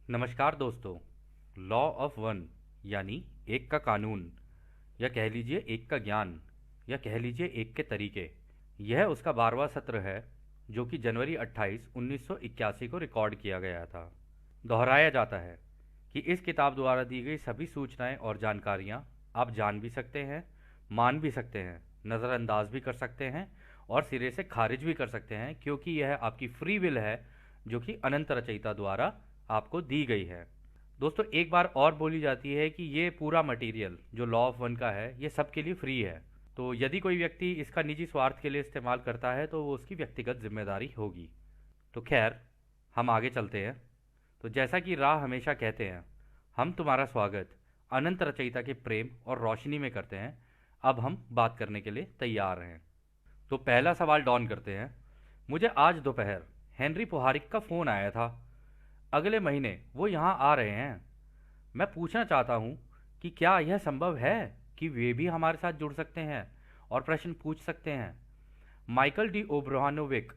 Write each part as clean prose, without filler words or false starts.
नमस्कार दोस्तों। Law of one यानी एक का कानून, या कह लीजिए एक का ज्ञान, या कह लीजिए एक के तरीके, यह उसका 12वां सत्र है जो कि जनवरी 28 1981 को रिकॉर्ड किया गया था। दोहराया जाता है कि इस किताब द्वारा दी गई सभी सूचनाएं और जानकारियां आप जान भी सकते हैं, मान भी सकते हैं, नज़रअंदाज भी कर सकते हैं और सिरे से खारिज भी कर सकते हैं, क्योंकि यह आपकी फ्री विल है जो कि अनंत रचयिता द्वारा आपको दी गई है। दोस्तों, एक बार और बोली जाती है कि ये पूरा मटेरियल जो लॉ ऑफ वन का है ये सबके लिए फ्री है। तो यदि कोई व्यक्ति इसका निजी स्वार्थ के लिए इस्तेमाल करता है तो वो उसकी व्यक्तिगत जिम्मेदारी होगी। तो खैर, हम आगे चलते हैं। तो जैसा कि राह हमेशा कहते हैं, हम तुम्हारा स्वागत अनंत रचयिता के प्रेम और रोशनी में करते हैं। अब हम बात करने के लिए तैयार हैं। तो पहला सवाल डॉन करते हैं। मुझे आज दोपहर हेनरी पुहारिक का फ़ोन आया था। अगले महीने वो यहाँ आ रहे हैं। मैं पूछना चाहता हूँ कि क्या यह संभव है कि वे भी हमारे साथ जुड़ सकते हैं और प्रश्न पूछ सकते हैं। माइकल डी ओब्रानोविक,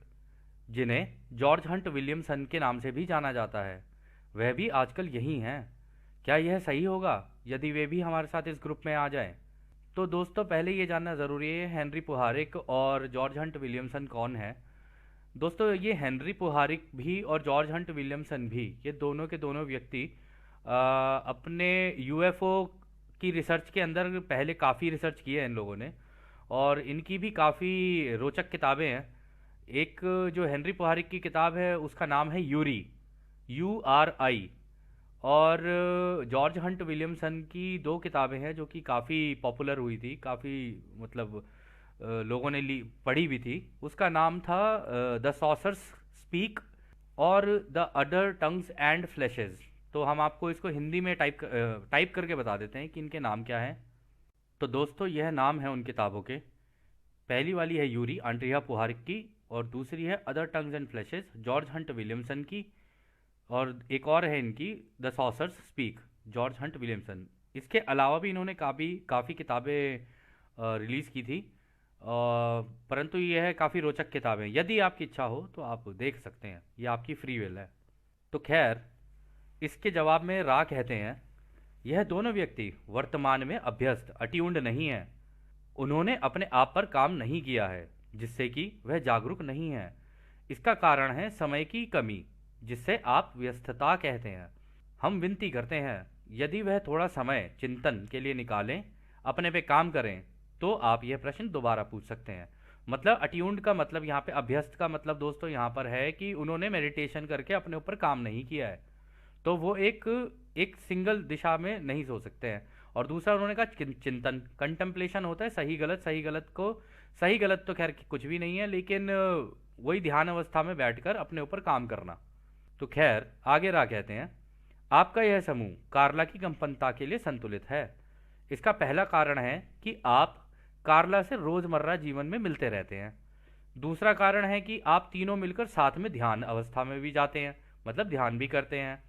जिन्हें जॉर्ज हंट विलियमसन के नाम से भी जाना जाता है, वह भी आजकल यहीं हैं। क्या यह सही होगा यदि वे भी हमारे साथ इस ग्रुप में आ जाएं? तो दोस्तों, पहले ये जानना ज़रूरी है हेनरी पुहारिक और जॉर्ज हंट विलियमसन कौन है। दोस्तों, ये हेनरी पुहारिक भी और जॉर्ज हंट विलियमसन भी, ये दोनों के दोनों व्यक्ति अपने यूएफओ की रिसर्च के अंदर पहले काफ़ी रिसर्च की है इन लोगों ने, और इनकी भी काफ़ी रोचक किताबें हैं। एक जो हेनरी पुहारिक की किताब है उसका नाम है यूरी, URI। और जॉर्ज हंट विलियमसन की दो किताबें हैं जो कि काफ़ी पॉपुलर हुई थी, काफ़ी मतलब लोगों ने ली पढ़ी भी थी। उसका नाम था द सॉसर्स स्पीक और the other tongues and flashes. तो हम आपको इसको हिंदी में टाइप करके बता देते हैं कि इनके नाम क्या हैं। तो दोस्तों, यह नाम है उन किताबों के। पहली वाली है यूरी, आंड्रिया पुहारिक की, और दूसरी है other tongues and flashes, George Hunt Williamson की, और एक और है इनकी the saucers speak, George Hunt Williamson. इसके अलावा भी इन्होंने काफ़ी काफ़ी किताबें रिलीज़ की थी, परंतु यह काफ़ी रोचक किताबें, यदि आपकी इच्छा हो तो आप देख सकते हैं, ये आपकी फ्री विल है। तो खैर, इसके जवाब में रा कहते हैं, यह दोनों व्यक्ति वर्तमान में अभ्यस्त अट्यून्ड नहीं हैं। उन्होंने अपने आप पर काम नहीं किया है, जिससे कि वह जागरूक नहीं है। इसका कारण है समय की कमी, जिससे आप व्यस्तता कहते हैं। हम विनती करते हैं, यदि वह थोड़ा समय चिंतन के लिए निकालें, अपने पे काम करें, तो आप यह प्रश्न दोबारा पूछ सकते हैं। मतलब अट्यून्ड का मतलब यहाँ पे, अभ्यस्त का मतलब दोस्तों यहाँ पर है कि उन्होंने मेडिटेशन करके अपने ऊपर काम नहीं किया है, तो वो एक एक सिंगल दिशा में नहीं सो सकते हैं। और दूसरा उन्होंने कहा चिंतन, कंटेम्पलेशन होता है सही गलत, सही गलत को, सही गलत तो खैर कुछ भी नहीं है, लेकिन वही ध्यान अवस्था में बैठकर अपने ऊपर काम करना। तो खैर, आगे रा कहते हैं, आपका यह समूह कार्ला की कंपनता के लिए संतुलित है। इसका पहला कारण है कि आप कार्ला से रोजमर्रा जीवन में मिलते रहते हैं। दूसरा कारण है कि आप तीनों मिलकर साथ में ध्यान अवस्था में भी जाते हैं, मतलब ध्यान भी करते हैं।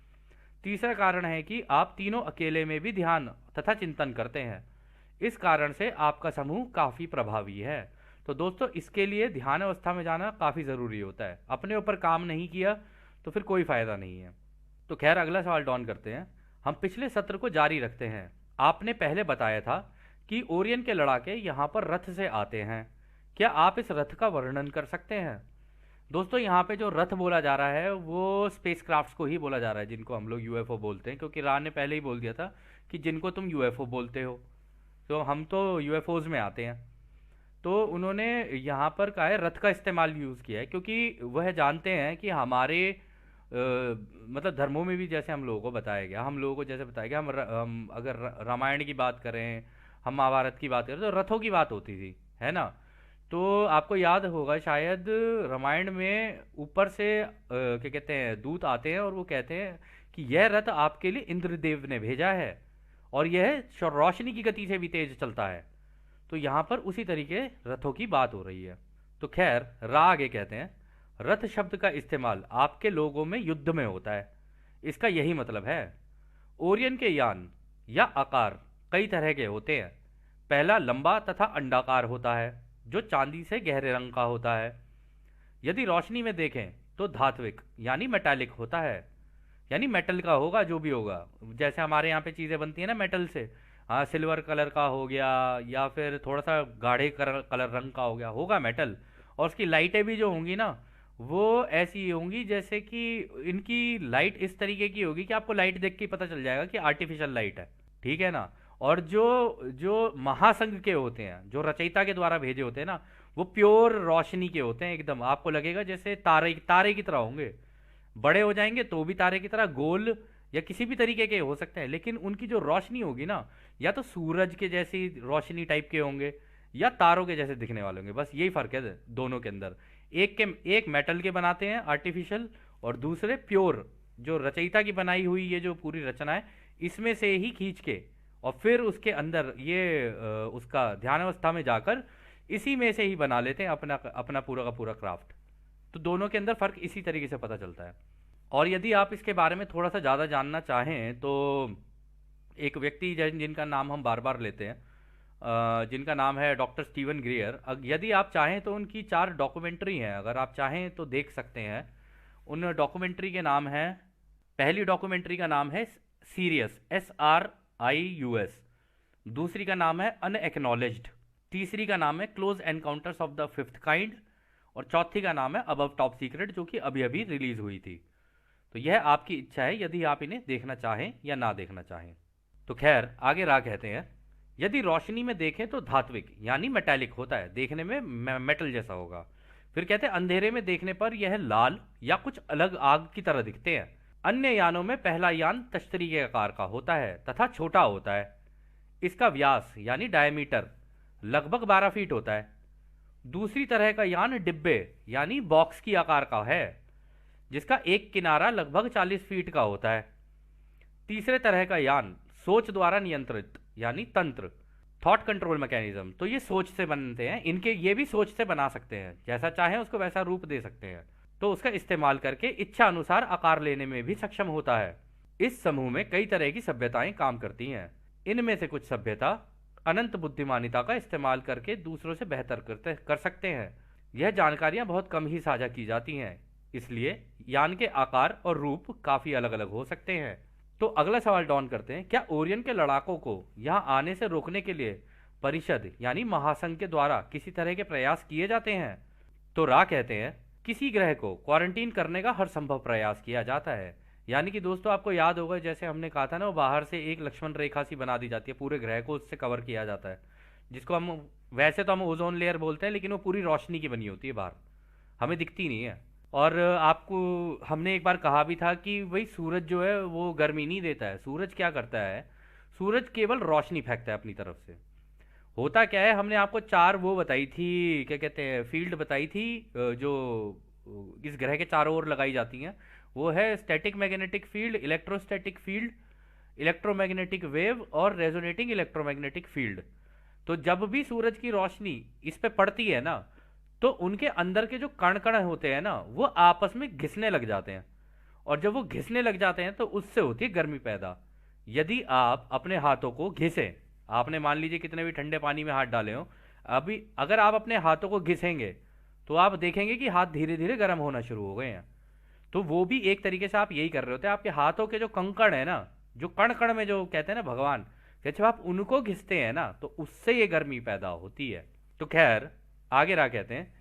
तीसरा कारण है कि आप तीनों अकेले में भी ध्यान तथा चिंतन करते हैं। इस कारण से आपका समूह काफ़ी प्रभावी है। तो दोस्तों, इसके लिए ध्यान अवस्था में जाना काफ़ी ज़रूरी होता है। अपने ऊपर काम नहीं किया तो फिर कोई फ़ायदा नहीं है। तो खैर, अगला सवाल डॉन करते हैं। हम पिछले सत्र को जारी रखते हैं। आपने पहले बताया था कि ओरियन के लड़ाके यहाँ पर रथ से आते हैं। क्या आप इस रथ का वर्णन कर सकते हैं? दोस्तों, यहाँ पे जो रथ बोला जा रहा है वो स्पेस क्राफ्ट को ही बोला जा रहा है, जिनको हम लोग यूएफओ बोलते हैं, क्योंकि रा ने पहले ही बोल दिया था कि जिनको तुम यूएफओ बोलते हो, तो हम तो यूएफओज में आते हैं। तो उन्होंने यहाँ पर क्या है, रथ का इस्तेमाल यूज़ किया है, क्योंकि वह जानते हैं कि हमारे मतलब धर्मों में भी जैसे हम लोगों को बताया गया, हम लोगों को जैसे बताया गया, हम अगर रामायण की बात करें, हम महाभारत की बात करें, तो रथों की बात होती थी, है ना। तो आपको याद होगा शायद, रामायण में ऊपर से क्या कहते हैं, दूत आते हैं और वो कहते हैं कि यह रथ आपके लिए इंद्रदेव ने भेजा है और यह रोशनी की गति से भी तेज चलता है। तो यहाँ पर उसी तरीके रथों की बात हो रही है। तो खैर, रा आगे कहते हैं, रथ शब्द का इस्तेमाल आपके लोगों में युद्ध में होता है। इसका यही मतलब है। ओरियन के यान या आकार कई तरह के होते हैं। पहला लंबा तथा अंडाकार होता है, जो चांदी से गहरे रंग का होता है। यदि रोशनी में देखें तो धात्विक यानी मेटालिक होता है। यानी मेटल का होगा जो भी होगा। जैसे हमारे यहाँ पे चीज़ें बनती हैं ना मेटल से, हाँ सिल्वर कलर का हो गया या फिर थोड़ा सा गाढ़े कलर रंग का हो गया, होगा मेटल। और उसकी लाइटें भी जो होंगी ना, वो ऐसी होंगी जैसे कि इनकी लाइट इस तरीके की होगी कि आपको लाइट देख के ही पता चल जाएगा कि आर्टिफिशियल लाइट है, ठीक है ना। और जो जो महासंघ के होते हैं, जो रचयिता के द्वारा भेजे होते हैं ना, वो प्योर रोशनी के होते हैं एकदम, आपको लगेगा जैसे तारे तारे की तरह होंगे। बड़े हो जाएंगे तो भी तारे की तरह गोल या किसी भी तरीके के हो सकते हैं, लेकिन उनकी जो रोशनी होगी ना, या तो सूरज के जैसी रोशनी टाइप के होंगे या तारों के जैसे दिखने वाले होंगे। बस यही फर्क है दोनों के अंदर। एक मेटल के बनाते हैं आर्टिफिशियल, और दूसरे प्योर जो रचयिता की बनाई हुई ये जो पूरी रचना है, इसमें से ही खींच के और फिर उसके अंदर ये उसका ध्यान अवस्था में जाकर इसी में से ही बना लेते हैं अपना अपना पूरा का पूरा क्राफ्ट। तो दोनों के अंदर फर्क इसी तरीके से पता चलता है। और यदि आप इसके बारे में थोड़ा सा ज़्यादा जानना चाहें तो एक व्यक्ति जिनका नाम हम बार बार लेते हैं, जिनका नाम है डॉक्टर स्टीवन ग्रेयर। यदि आप चाहें तो उनकी 4 डॉक्यूमेंट्री हैं, अगर आप चाहें तो देख सकते हैं। उन डॉक्यूमेंट्री के नाम है, पहली डॉक्यूमेंट्री का नाम है सीरियस, SRIUS। दूसरी का नाम है अनएक्नॉलेज्ड। तीसरी का नाम है close encounters of the fifth kind. और चौथी का नाम है अबव टॉप सीक्रेट, जो कि अभी अभी रिलीज हुई थी। तो यह आपकी इच्छा है यदि आप इन्हें देखना चाहें या ना देखना चाहें। तो खैर आगे रा कहते हैं, यदि रोशनी में देखें तो धात्विक यानी मेटालिक होता है, देखने में मेटल जैसा होगा। फिर कहते हैं अंधेरे में देखने पर यह लाल या कुछ अलग आग की तरह दिखते हैं। अन्य यानों में पहला यान तश्तरी के आकार का होता है तथा छोटा होता है। इसका व्यास यानी डायमीटर लगभग 12 फीट होता है। दूसरी तरह का यान डिब्बे यानी बॉक्स की आकार का है, जिसका एक किनारा लगभग 40 फीट का होता है। तीसरे तरह का यान सोच द्वारा नियंत्रित यानी तंत्र, थॉट कंट्रोल मैकेनिज्म। तो ये सोच से बनते हैं, इनके ये भी सोच से बना सकते हैं, जैसा चाहें उसको वैसा रूप दे सकते हैं। तो उसका इस्तेमाल करके इच्छा अनुसार आकार लेने में भी सक्षम होता है। इस समूह में कई तरह की सभ्यताएं काम करती हैं। इनमें से कुछ सभ्यता अनंत बुद्धिमानिता का इस्तेमाल करके दूसरों से बेहतर कर सकते हैं। यह जानकारियां बहुत कम ही साझा की जाती हैं, इसलिए यान के आकार और रूप काफी अलग अलग हो सकते हैं। तो अगला सवाल डॉन करते हैं, क्या ओरियन के लड़ाकों को यहां आने से रोकने के लिए परिषद यानी महासंघ के द्वारा किसी तरह के प्रयास किए जाते हैं? तो रा कहते हैं, किसी ग्रह को क्वारंटीन करने का हर संभव प्रयास किया जाता है। यानी कि दोस्तों आपको याद होगा जैसे हमने कहा था ना, वो बाहर से एक लक्ष्मण रेखा सी बना दी जाती है, पूरे ग्रह को उससे कवर किया जाता है, जिसको हम वैसे तो हम ओजोन लेयर बोलते हैं, लेकिन वो पूरी रोशनी की बनी होती है, बाहर हमें दिखती नहीं है। और आपको हमने एक बार कहा भी था कि भाई सूरज जो है वो गर्मी नहीं देता है। सूरज क्या करता है, सूरज केवल रोशनी फेंकता है अपनी तरफ से। होता क्या है, हमने आपको 4 वो बताई थी, क्या कहते हैं, फील्ड बताई थी जो इस ग्रह के चारों ओर लगाई जाती हैं। वो है static magnetic field, electrostatic field, electromagnetic wave और रेजोनेटिंग इलेक्ट्रोमैग्नेटिक फील्ड। तो जब भी सूरज की रोशनी इस पे पड़ती है ना, तो उनके अंदर के जो कण कण होते हैं ना, वो आपस में घिसने लग जाते हैं। और जब वो घिसने लग जाते हैं तो उससे होती है गर्मी पैदा। यदि आप अपने हाथों को घिसे, आपने मान लीजिए कितने भी ठंडे पानी में हाथ डाले हो, अभी अगर आप अपने हाथों को घिसेंगे तो आप देखेंगे कि हाथ धीरे धीरे गर्म होना शुरू हो गए हैं। तो वो भी एक तरीके से आप यही कर रहे होते हैं। आपके हाथों के जो कंकड़ है ना, जो कण कण में जो कहते हैं ना भगवान, कि जब आप उनको घिसते हैं ना तो उससे ये गर्मी पैदा होती है। तो खैर आगे रहा कहते हैं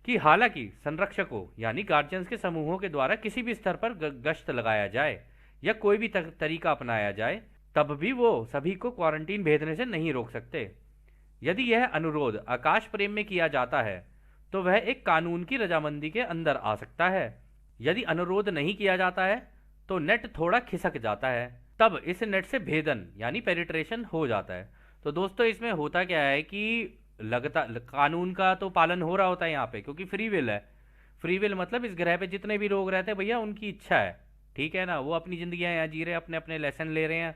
कि हालांकि संरक्षकों यानी गार्जियंस के समूहों के द्वारा किसी भी स्तर पर गश्त लगाया जाए या कोई भी तरीका अपनाया जाए, तब भी वो सभी को क्वारंटीन भेजने से नहीं रोक सकते। यदि यह अनुरोध आकाश प्रेम में किया जाता है तो वह एक कानून की रजामंदी के अंदर आ सकता है। यदि अनुरोध नहीं किया जाता है तो नेट थोड़ा खिसक जाता है, तब इस नेट से भेदन यानी पेनिट्रेशन हो जाता है। तो दोस्तों इसमें होता क्या है कि लगता कानून का तो पालन हो रहा होता है यहाँ पे, क्योंकि फ्री विल है। फ्री विल मतलब इस ग्रह पे जितने भी लोग रहते हैं भैया उनकी इच्छा है, ठीक है ना, वो अपनी जिंदगियां यहाँ जी रहे हैं, अपने अपने लेसन ले रहे हैं।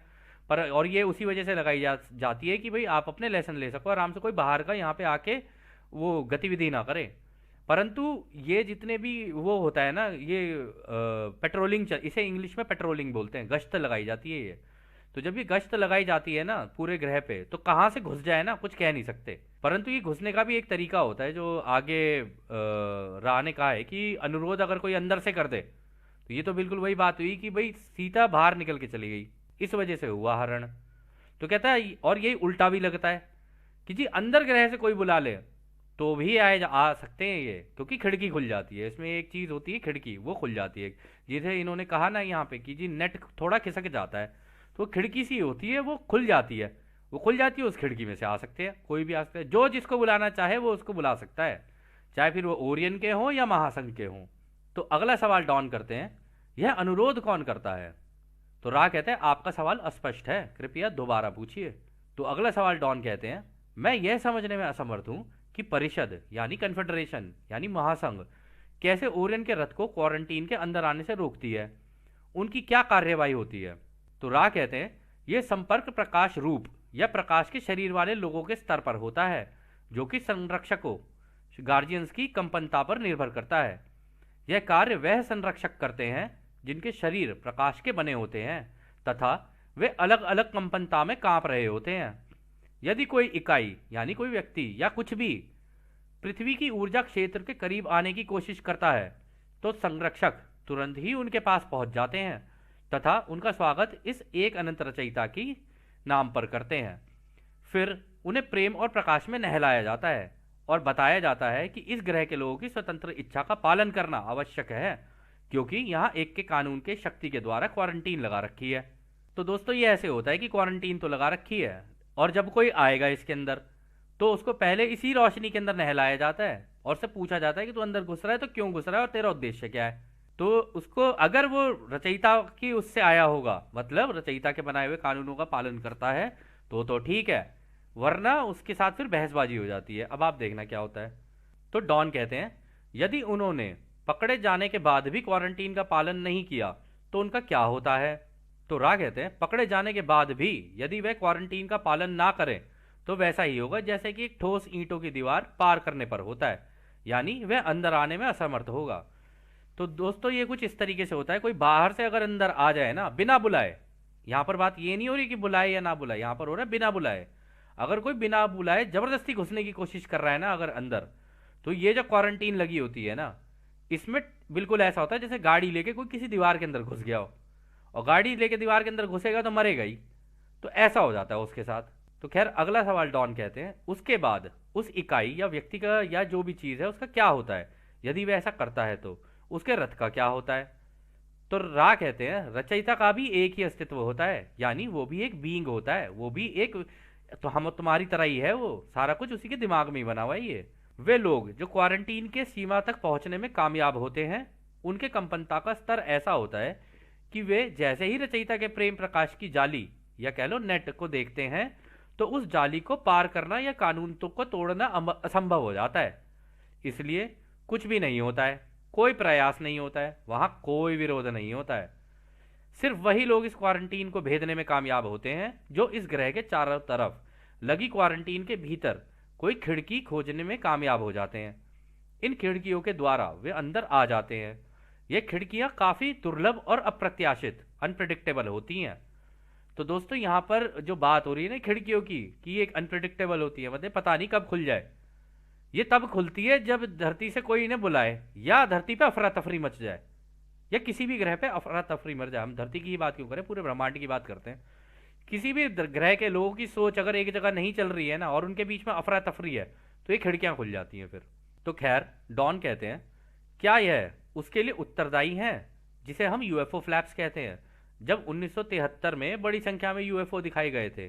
पर और ये उसी वजह से लगाई जाती है कि भाई आप अपने लेसन ले सको आराम से, कोई बाहर का यहाँ पे आके वो गतिविधि ना करे। परंतु ये जितने भी वो होता है ना, ये पेट्रोलिंग, इसे इंग्लिश में पेट्रोलिंग बोलते हैं, गश्त लगाई जाती है ये। तो जब ये गश्त लगाई जाती है ना पूरे ग्रह पे, तो कहाँ से घुस जाए ना कुछ कह नहीं सकते। परंतु ये घुसने का भी एक तरीका होता है, जो आगे राह ने कहा है कि अनुरोध अगर कोई अंदर से कर दे तो ये तो बिल्कुल वही बात हुई कि भाई सीता बाहर निकल के चली गई, इस वजह से हुआ हरण। तो कहता है, और यही उल्टा भी लगता है कि जी अंदर ग्रह से कोई बुला ले तो भी आ सकते हैं ये, क्योंकि खिड़की खुल जाती है। इसमें एक चीज़ होती है खिड़की, वो खुल जाती है। जिसे इन्होंने कहा ना यहाँ पे कि जी नेट थोड़ा खिसक जाता है, तो खिड़की सी होती है, वो खुल जाती है। वो खुल जाती है, उस खिड़की में से आ सकते हैं, कोई भी आ सकता है। जो जिसको बुलाना चाहे वो उसको बुला सकता है, चाहे फिर वो ओरियन के हों या महासंघ के हों। तो अगला सवाल डॉन करते हैं, यह अनुरोध कौन करता है? तो रा कहते हैं, आपका सवाल अस्पष्ट है, कृपया दोबारा पूछिए। तो अगला सवाल डॉन कहते हैं, मैं यह समझने में असमर्थ हूं कि परिषद यानी कन्फेडरेशन यानी महासंघ कैसे ओरियन के रथ को क्वारंटीन के अंदर आने से रोकती है, उनकी क्या कार्यवाही होती है? तो रा कहते हैं, यह संपर्क प्रकाश रूप या प्रकाश के शरीर वाले लोगों के स्तर पर होता है, जो कि संरक्षकों गार्जियंस की कंपनता पर निर्भर करता है। यह कार्य वह संरक्षक करते हैं जिनके शरीर प्रकाश के बने होते हैं तथा वे अलग अलग कंपनता में कांप रहे होते हैं। यदि कोई इकाई यानी कोई व्यक्ति या कुछ भी पृथ्वी की ऊर्जा क्षेत्र के करीब आने की कोशिश करता है तो संरक्षक तुरंत ही उनके पास पहुंच जाते हैं तथा उनका स्वागत इस एक अनंत रचयिता की नाम पर करते हैं। फिर उन्हें प्रेम और प्रकाश में नहलाया जाता है और बताया जाता है कि इस ग्रह के लोगों की स्वतंत्र इच्छा का पालन करना आवश्यक है, क्योंकि यहाँ एक के कानून के शक्ति के द्वारा क्वारंटीन लगा रखी है। तो दोस्तों ये ऐसे होता है कि क्वारंटीन तो लगा रखी है, और जब कोई आएगा इसके अंदर तो उसको पहले इसी रोशनी के अंदर नहलाया जाता है और से पूछा जाता है कि तू अंदर घुस रहा है तो क्यों घुस रहा है और तेरा उद्देश्य क्या है। तो उसको अगर वो रचयिता की उससे आया होगा, मतलब रचयिता के बनाए हुए कानूनों का पालन करता है तो ठीक है, वरना उसके साथ फिर बहसबाजी हो जाती है। अब आप देखना क्या होता है। तो डॉन कहते हैं, यदि उन्होंने पकड़े जाने के बाद भी क्वारंटीन का पालन नहीं किया तो उनका क्या होता है? तो रा कहते हैं, पकड़े जाने के बाद भी यदि वह क्वारंटीन का पालन ना करें तो वैसा ही होगा जैसे कि एक ठोस ईंटों की दीवार पार करने पर होता है, यानी वह अंदर आने में असमर्थ होगा। तो दोस्तों ये कुछ इस तरीके से होता है, कोई बाहर से अगर अंदर आ जाए ना बिना बुलाए, यहां पर बात ये नहीं हो रही कि बुलाए या ना बुलाए, यहां पर हो रहा है बिना बुलाए। अगर कोई बिना बुलाए जबरदस्ती घुसने की कोशिश कर रहा है ना अगर अंदर, तो ये जो क्वारंटीन लगी होती है ना, इसमें बिल्कुल ऐसा होता है जैसे गाड़ी लेके कोई किसी दीवार के अंदर घुस गया हो, और गाड़ी लेके दीवार के अंदर घुसेगा तो मरेगा ही। तो ऐसा हो जाता है उसके साथ। तो खैर अगला सवाल डॉन कहते हैं, उसके बाद उस इकाई या व्यक्ति का या जो भी चीज है उसका क्या होता है? यदि वह ऐसा करता है तो उसके रथ का क्या होता है? तो रा कहते हैं, रचयिता का भी एक ही अस्तित्व होता है, यानी वो भी एक बीइंग होता है, वो भी एक, तो हम तुम्हारी तरह ही है, वो सारा कुछ उसी के दिमाग में ही बना हुआ है ये। वे लोग जो क्वारंटीन के सीमा तक पहुंचने में कामयाब होते हैं, उनके कंपनता का स्तर ऐसा होता है कि वे जैसे ही रचयिता के प्रेम प्रकाश की जाली या कह लो नेट को देखते हैं तो उस जाली को पार करना या कानून को तोड़ना असंभव हो जाता है। इसलिए कुछ भी नहीं होता है, कोई प्रयास नहीं होता है, वहां कोई विरोध नहीं होता है। सिर्फ वही लोग इस क्वारंटीन को भेदने में कामयाब होते हैं जो इस ग्रह के चारों तरफ लगी क्वारंटीन के भीतर कोई खिड़की खोजने में कामयाब हो जाते हैं। इन खिड़कियों के द्वारा वे अंदर आ जाते हैं। ये खिड़कियां काफी दुर्लभ और अप्रत्याशित अनप्रिडिक्टेबल होती हैं। तो दोस्तों यहाँ पर जो बात हो रही है ना खिड़कियों की, कि एक अनप्रिडिक्टेबल होती है, मतलब पता नहीं कब खुल जाए। ये तब खुलती है जब धरती से कोई इन्हें बुलाए या धरती पे अफरा तफरी मच जाए, या किसी भी ग्रह पे अफरा तफरी मच जाए। हम धरती की ही बात क्यों करें, पूरे ब्रह्मांड की बात करते हैं। किसी भी ग्रह के लोगों की सोच अगर एक जगह नहीं चल रही है ना और उनके बीच में अफरा तफरी है तो ये खिड़कियां खुल जाती हैं फिर। तो खैर डॉन कहते हैं, क्या यह उसके लिए उत्तरदायी है जिसे हम यूएफओ फ्लैप्स कहते हैं, जब 1973 में बड़ी संख्या में यूएफओ दिखाए गए थे।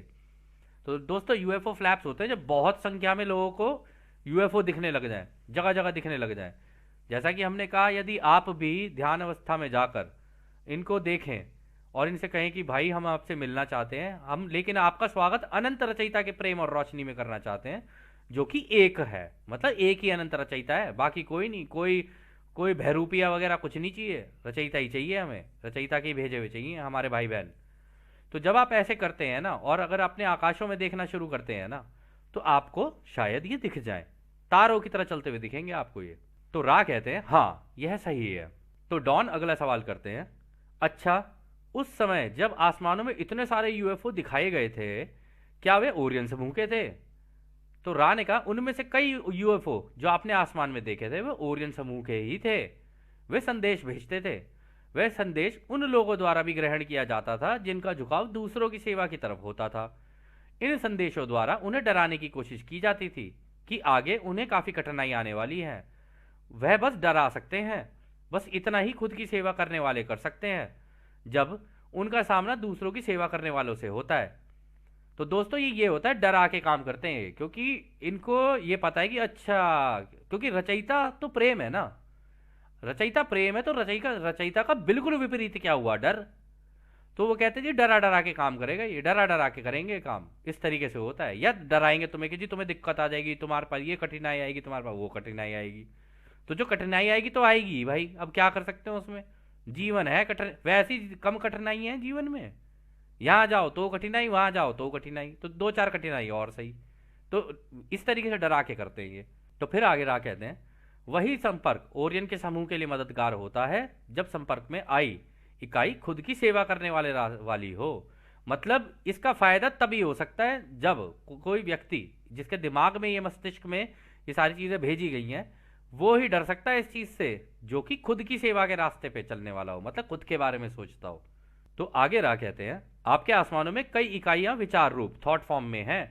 तो दोस्तों यूएफओ फ्लैप्स होते हैं जब बहुत संख्या में लोगों को यूएफओ दिखने लग जाए, जगह जगह दिखने लग जाए। जैसा कि हमने कहा, यदि आप भी ध्यान अवस्था में जाकर इनको देखें और इनसे कहें कि भाई हम आपसे मिलना चाहते हैं, हम लेकिन आपका स्वागत अनंत रचयिता के प्रेम और रोशनी में करना चाहते हैं, जो कि एक है, मतलब एक ही अनंत रचयिता है, बाकी कोई नहीं, कोई बहरूपिया वगैरह कुछ नहीं चाहिए, रचयिता ही चाहिए हमें, रचयिता के भेजे हुए चाहिए हमारे भाई बहन। तो जब आप ऐसे करते हैं ना और अगर अपने आकाशों में देखना शुरू करते हैं ना, तो आपको शायद ये दिख जाए, तारों की तरह चलते हुए दिखेंगे आपको ये। तो रा कहते हैं, हाँ यह सही है। तो डॉन अगला सवाल करते हैं, अच्छा उस समय जब आसमानों में इतने सारे यूएफओ दिखाए गए थे, क्या वे ओरियन समूह के थे? तो रा ने कहा, उनमें से कई यूएफओ जो आपने आसमान में देखे थे वे ओरियन समूह के ही थे। वे संदेश भेजते थे, वह संदेश उन लोगों द्वारा भी ग्रहण किया जाता था जिनका झुकाव दूसरों की सेवा की तरफ होता था। इन संदेशों द्वारा उन्हें डराने की कोशिश की जाती थी कि आगे उन्हें काफी कठिनाई आने वाली है। वह बस डरा सकते हैं, बस इतना ही खुद की सेवा करने वाले कर सकते हैं जब उनका सामना दूसरों की सेवा करने वालों से होता है। तो दोस्तों ये होता है, डरा के काम करते हैं क्योंकि इनको ये पता है कि अच्छा, क्योंकि रचयिता तो प्रेम है ना, रचयिता प्रेम है, तो रचयिता रचयिता का बिल्कुल विपरीत क्या हुआ, डर। तो वो कहते हैं जी डरा डरा के काम करेगा, ये डरा डरा के करेंगे काम, इस तरीके से होता है। या डराएंगे तुम्हें कि जी तुम्हें दिक्कत आ जाएगी, तुम्हारे पास ये कठिनाई आएगी, तुम्हारे पास वो कठिनाई आएगी। तो जो कठिनाई आएगी तो आएगी भाई, अब क्या कर सकते हो उसमें, जीवन है कठिन, वैसी कम कठिनाई है जीवन में। यहाँ जाओ तो कठिनाई, वहां जाओ तो कठिनाई, तो दो चार कठिनाई और सही। तो इस तरीके से डरा के करते हैं ये। तो फिर आगे रहा कहते हैं, वही संपर्क ओरियन के समूह के लिए मददगार होता है जब संपर्क में आई इकाई खुद की सेवा करने वाली हो। मतलब इसका फायदा तभी हो सकता है जब कोई व्यक्ति जिसके दिमाग में ये, मस्तिष्क में ये सारी चीजें भेजी गई हैं, वो ही डर सकता है इस चीज से जो कि खुद की सेवा के रास्ते पे चलने वाला हो, मतलब खुद के बारे में सोचता हो। तो आगे रहा कहते हैं, आपके आसमानों में कई इकाइयां विचार रूप थॉट फॉर्म में हैं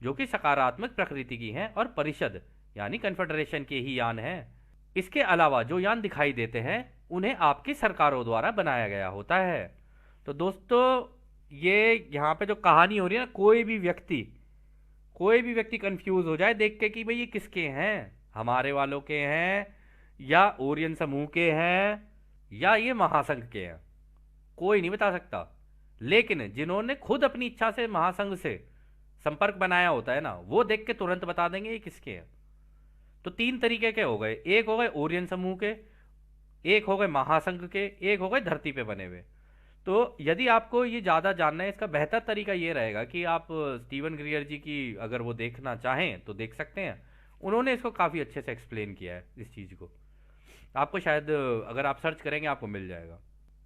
जो कि सकारात्मक प्रकृति की हैं और परिषद यानी कन्फेडरेशन के ही यान हैं। इसके अलावा जो यान दिखाई देते हैं उन्हें आपकी सरकारों द्वारा बनाया गया होता है। तो दोस्तों ये यहाँ पे जो कहानी हो रही है ना, कोई भी व्यक्ति कंफ्यूज हो जाए देख के कि भाई ये किसके हैं, हमारे वालों के हैं या ओरियन समूह के हैं या ये महासंघ के हैं, कोई नहीं बता सकता। लेकिन जिन्होंने खुद अपनी इच्छा से महासंघ से संपर्क बनाया होता है ना, वो देख के तुरंत बता देंगे ये किसके हैं। तो तीन तरीके के हो गए, एक हो गए ओरियन समूह के, एक हो गए महासंघ के, एक हो गए धरती पे बने हुए। तो यदि आपको ये ज़्यादा जानना है, इसका बेहतर तरीका ये रहेगा कि आप स्टीवन ग्रियर जी की अगर वो देखना चाहें तो देख सकते हैं। उन्होंने इसको काफ़ी अच्छे से एक्सप्लेन किया है इस चीज़ को, आपको शायद अगर आप सर्च करेंगे आपको मिल जाएगा।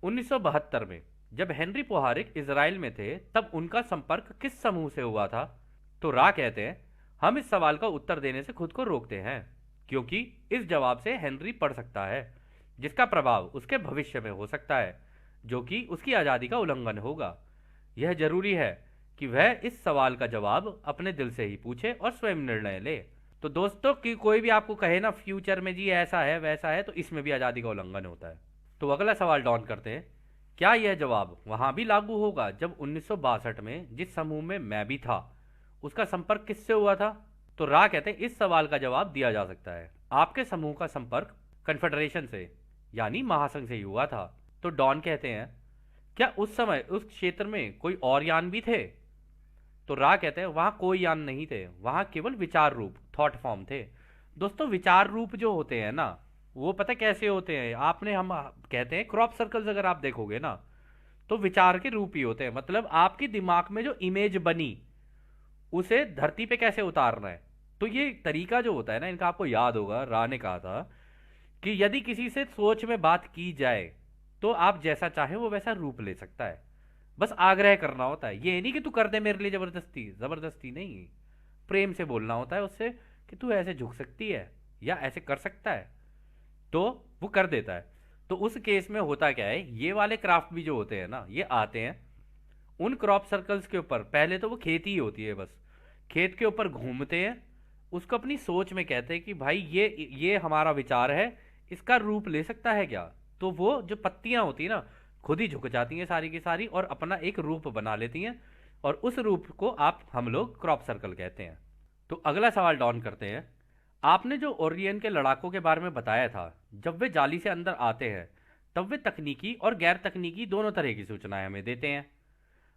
1972 में जब हेनरी पोहारिक इजराइल में थे तब उनका संपर्क किस समूह से हुआ था? तो रा कहते हैं, हम इस सवाल का उत्तर देने से खुद को रोकते हैं क्योंकि इस जवाब से हेनरी पढ़ सकता है जिसका प्रभाव उसके भविष्य में हो सकता है जो कि उसकी आज़ादी का उल्लंघन होगा। यह जरूरी है कि वह इस सवाल का जवाब अपने दिल से ही पूछे और स्वयं निर्णय ले। तो दोस्तों कि कोई भी आपको कहे ना फ्यूचर में जी ऐसा है वैसा है, तो इसमें भी आज़ादी का उल्लंघन होता है। तो अगला सवाल डॉन करते हैं, क्या यह जवाब वहां भी लागू होगा जब 1962 में जिस समूह में मैं भी था उसका संपर्क किससे हुआ था? तो रा कहते हैं, इस सवाल का जवाब दिया जा सकता है, आपके समूह का संपर्क कन्फेडरेशन से यानी महासंघ से ही हुआ था। तो डॉन कहते हैं, क्या उस समय उस क्षेत्र में कोई और यान भी थे? तो रा कहते हैं, वहां कोई यान नहीं थे, वहां केवल विचार रूप थॉट फॉर्म थे। दोस्तों विचार रूप जो होते हैं ना, वो पता कैसे होते हैं, आपने हम कहते हैं क्रॉप सर्कल्स, अगर आप देखोगे ना तो विचार के रूप ही होते हैं। मतलब आपके दिमाग में जो इमेज बनी उसे धरती पे कैसे उतारना है। तो ये तरीका जो होता है ना इनका, आपको याद होगा रा ने कहा था कि यदि किसी से सोच में बात की जाए तो आप जैसा चाहे वो वैसा रूप ले सकता है, बस आग्रह करना होता है। ये नहीं कि तू कर दे मेरे लिए जबरदस्ती, जबरदस्ती नहीं, प्रेम से बोलना होता है उससे कि तू ऐसे झुक सकती है या ऐसे कर सकता है, तो वो कर देता है। तो उस केस में होता क्या है, ये वाले क्राफ्ट भी जो होते हैं ना, ये आते हैं उन क्रॉप सर्कल्स के ऊपर। पहले तो वो खेती ही होती है, बस खेत के ऊपर घूमते हैं, उसको अपनी सोच में कहते हैं कि भाई ये हमारा विचार है, इसका रूप ले सकता है क्या? तो वो जो पत्तियां होती है ना खुद ही झुक जाती हैं सारी की सारी और अपना एक रूप बना लेती हैं, और उस रूप को हम लोग क्रॉप सर्कल कहते हैं। तो अगला सवाल डॉन करते हैं, आपने जो ओरियन के लड़ाकों के बारे में बताया था, जब वे जाली से अंदर आते हैं तब वे तकनीकी और गैर तकनीकी दोनों तरह की सूचनाएं हमें देते हैं।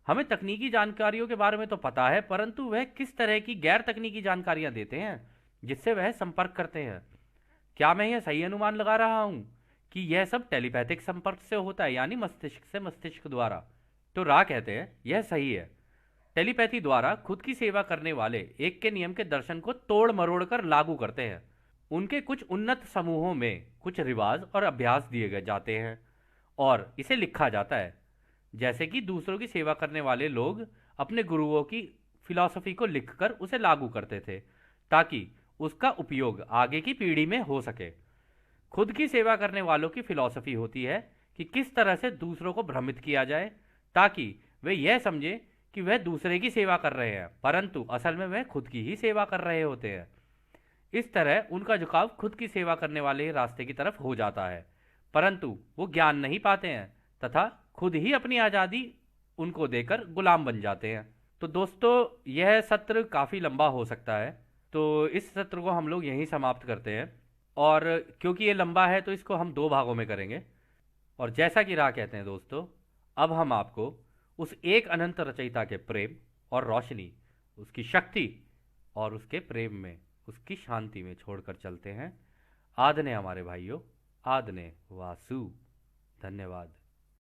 हमें तकनीकी जानकारियों के बारे में तो पता है, परंतु वह किस तरह की गैर तकनीकी जानकारियां देते हैं जिससे वह संपर्क करते हैं? क्या मैं यह सही अनुमान लगा रहा हूं कि यह सब टेलीपैथिक संपर्क से होता है, यानी मस्तिष्क से मस्तिष्क द्वारा? तो रा कहते हैं, यह सही है। टेलीपैथी द्वारा खुद की सेवा करने वाले एक के नियम के दर्शन को तोड़ मरोड़ कर लागू करते हैं। उनके कुछ उन्नत समूहों में कुछ रिवाज और अभ्यास दिए गए जाते हैं और इसे लिखा जाता है, जैसे कि दूसरों की सेवा करने वाले लोग अपने गुरुओं की फिलॉसफी को लिखकर उसे लागू करते थे ताकि उसका उपयोग आगे की पीढ़ी में हो सके। खुद की सेवा करने वालों की फिलॉसफी होती है कि किस तरह से दूसरों को भ्रमित किया जाए, ताकि वे यह समझे कि वह दूसरे की सेवा कर रहे हैं, परंतु असल में वह खुद की ही सेवा कर रहे होते हैं। इस तरह उनका झुकाव खुद की सेवा करने वाले रास्ते की तरफ हो जाता है, परंतु वो ज्ञान नहीं पाते हैं तथा खुद ही अपनी आज़ादी उनको देकर गुलाम बन जाते हैं। तो दोस्तों, यह सत्र काफ़ी लंबा हो सकता है, तो इस सत्र को हम लोग यहीं समाप्त करते हैं। और क्योंकि ये लंबा है तो इसको हम दो भागों में करेंगे। और जैसा कि राह कहते हैं दोस्तों, अब हम आपको उस एक अनंत रचयिता के प्रेम और रोशनी, उसकी शक्ति और उसके प्रेम में, उसकी शांति में छोड़कर चलते हैं। आदने हमारे भाइयों, आदने वासु। धन्यवाद।